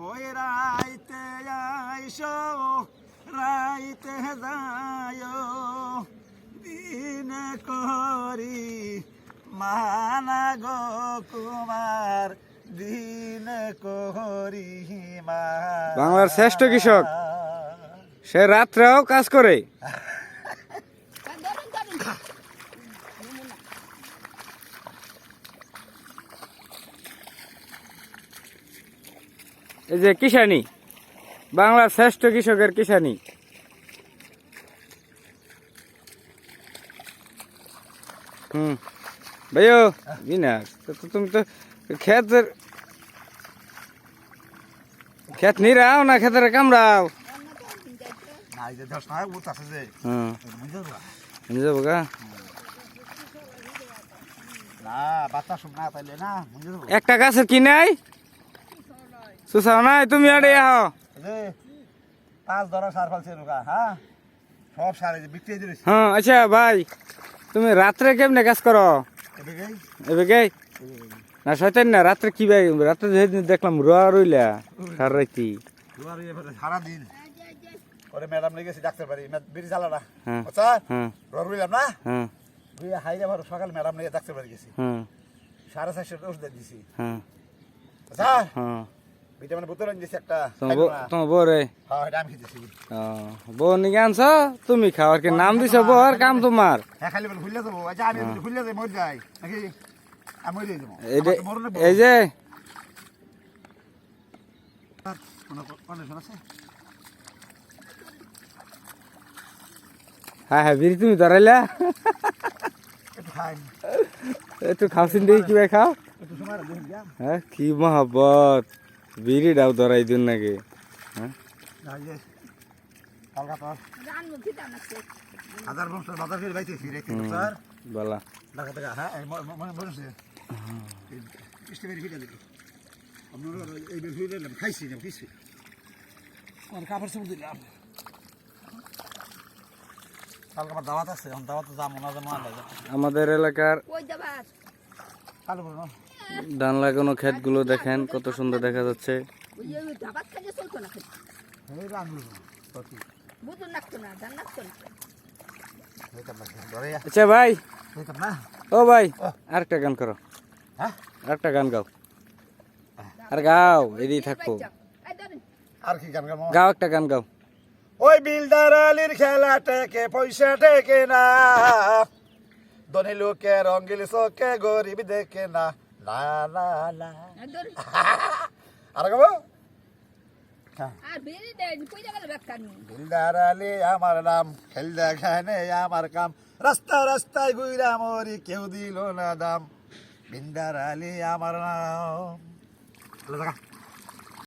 ওই রাইতে আইসো রাইতে যায় দিন করি মানা গো কুমার দিন করি বাংলার শ্রেষ্ঠ কৃষক সে রাত্রেও কাজ করে। এই যে কিষানি, বাংলার শ্রেষ্ঠ কৃষকের কিষানি। ভাইও বিনা তুমি তো ক্ষেত নিরাও না ক্ষেতের কামড়াও। যাবো গা একটা গাছের কি নাই সুসাও নাই তুমি আড়ে আহ পাঁচ ধরা সার ফেলছে হ্যাঁ সব সার বিক্রি দিয়েছি। হ্যাঁ আচ্ছা ভাই তুমি রাত্রে কেমনে কাজ করো? এবে না শয়তান না রাত্রে কি ভাই রাত্রে যেদিন দেখলাম রোয়া রইলা সার রাইতি সারাদিন ওরে ম্যাডাম লেগেছি ডাক্তার বাড়ি বেরিয়ে চালা না হ্যাঁ আচ্ছা হ্যাঁ রোয়া রইলাম না হ্যাঁ হাইরে ভালো সকাল ম্যাডাম লেগে ডাক্তার বাড়ি গেছি হ্যাঁ 450 ওষুধ দিছি। হ্যাঁ আচ্ছা হ্যাঁ ভিটামিন বোতল দিছি একটা তোমার বউ রে? হ্যাঁ এটা আমি খেতেছি। বউ নিয়ে আনছ তুমি খাওয়ার কি নাম দিছ বউর কাম তোমার? হ্যাঁ খালি বলে ভুলে যাবো। আচ্ছা আমি ভুলে যাই মরে যাই নাকি আমি মরে যাবো এই যে হ্যাঁ হ্যাঁ বিড়ি তুমি ধরাইলা একটু খাওছিন দেখি কি ভাই খাও। হ্যাঁ কি মহাব্বত বিড়ি ডাও ধরাই দিন নাকি? হ্যাঁ বলা কাপড় চোপড় দিলাম কালকে আমার দাওয়াত আছে দাওয়াতে যাবো না যাবো আমাদের এলাকার ধান লাগানো ক্ষেতগুলো দেখেন কত সুন্দর দেখা যাচ্ছে। আচ্ছা ভাই ও ভাই আরেকটা গান করো, আরেকটা গান গাও আর গাও এদিকে থাকবো আর কি গান গাও একটা গান গাও। ওই বিলদার আলীর খেলা টেকে পয়সা টেকে না ধনী লোকে রঙ্গিল চোখে গরিব দেখে না না না না আর গাবো বিলদার আলী আমার নাম খেল দেখানে আমার কাম রাস্তা রাস্তায় ঘুরা মরি কেউ দিল না দাম বিলদার আলী আমার নাম